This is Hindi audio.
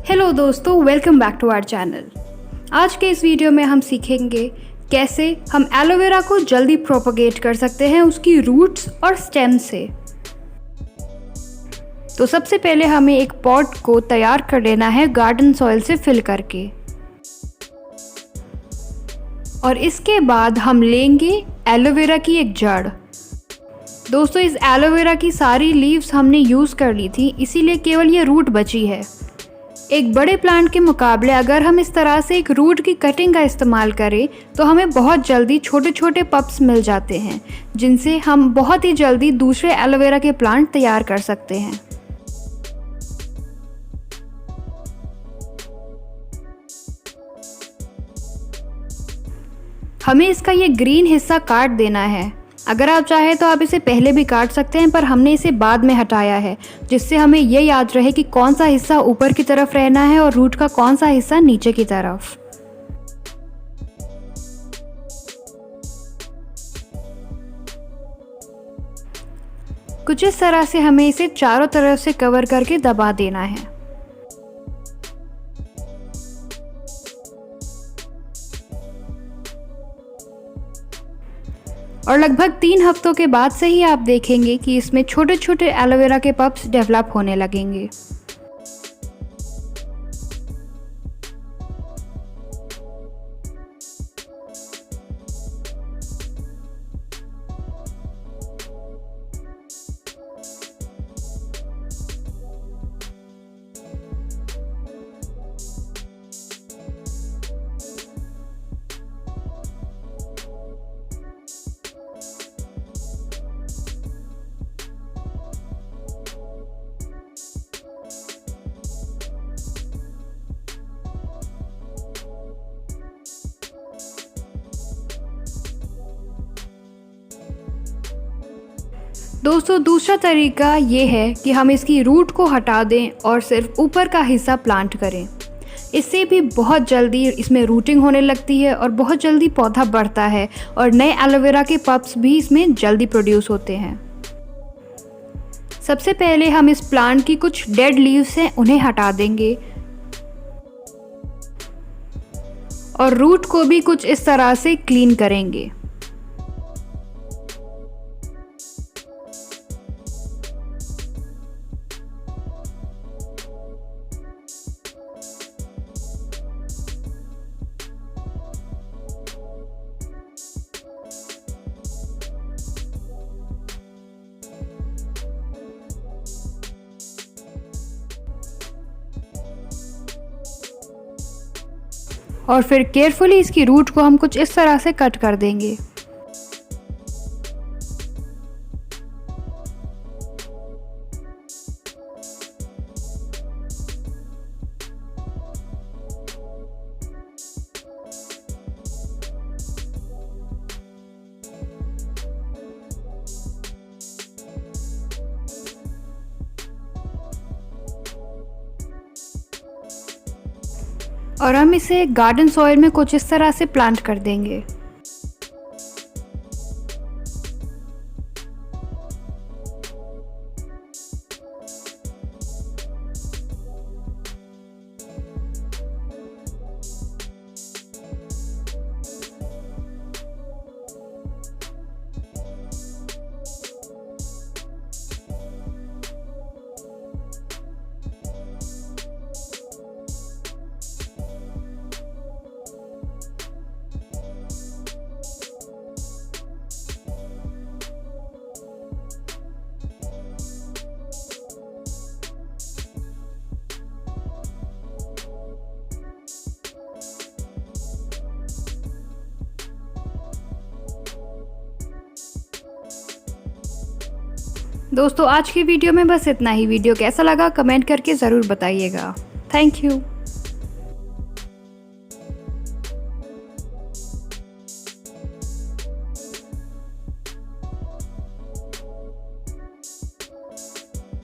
हेलो दोस्तों, welcome back to our channel. आज के इस वीडियो में हम सीखेंगे कैसे हम एलोवेरा को जल्दी प्रोपगेट कर सकते हैं उसकी रूट्स और स्टेम से। तो सबसे पहले हमें एक पॉट को तैयार कर लेना है गार्डन सॉइल से फिल करके, और इसके बाद हम लेंगे एलोवेरा की एक जड़। दोस्तों, इस एलोवेरा की सारी लीव्स हमने यूज़ कर ली थी, इसीलिए केवल ये रूट बची है। एक बड़े प्लांट के मुकाबले अगर हम इस तरह से एक रूट की कटिंग का इस्तेमाल करें तो हमें बहुत जल्दी छोटे छोटे पप्स मिल जाते हैं, जिनसे हम बहुत ही जल्दी दूसरे एलोवेरा के प्लांट तैयार कर सकते हैं। हमें इसका ये ग्रीन हिस्सा काट देना है। अगर आप चाहें तो आप इसे पहले भी काट सकते हैं, पर हमने इसे बाद में हटाया है, जिससे हमें ये याद रहे कि कौन सा हिस्सा ऊपर की तरफ रहना है और रूट का कौन सा हिस्सा नीचे की तरफ। कुछ इस तरह से हमें इसे चारों तरफ से कवर करके दबा देना है। और लगभग 3 हफ्तों के बाद से ही आप देखेंगे कि इसमें छोटे छोटे एलोवेरा के पप्स डेवलप होने लगेंगे। दोस्तों, दूसरा तरीका ये है कि हम इसकी रूट को हटा दें और सिर्फ ऊपर का हिस्सा प्लांट करें। इससे भी बहुत जल्दी इसमें रूटिंग होने लगती है और बहुत जल्दी पौधा बढ़ता है और नए एलोवेरा के पप्स भी इसमें जल्दी प्रोड्यूस होते हैं। सबसे पहले हम इस प्लांट की कुछ डेड लीव्स हैं उन्हें हटा देंगे और रूट को भी कुछ इस तरह से क्लीन करेंगे। और फिर केयरफुली इसकी रूट को हम कुछ इस तरह से कट कर देंगे। और हम इसे गार्डन सॉइल में कुछ इस तरह से प्लांट कर देंगे। दोस्तों, आज की वीडियो में बस इतना ही। वीडियो कैसा लगा कमेंट करके ज़रूर बताइएगा। Thank you.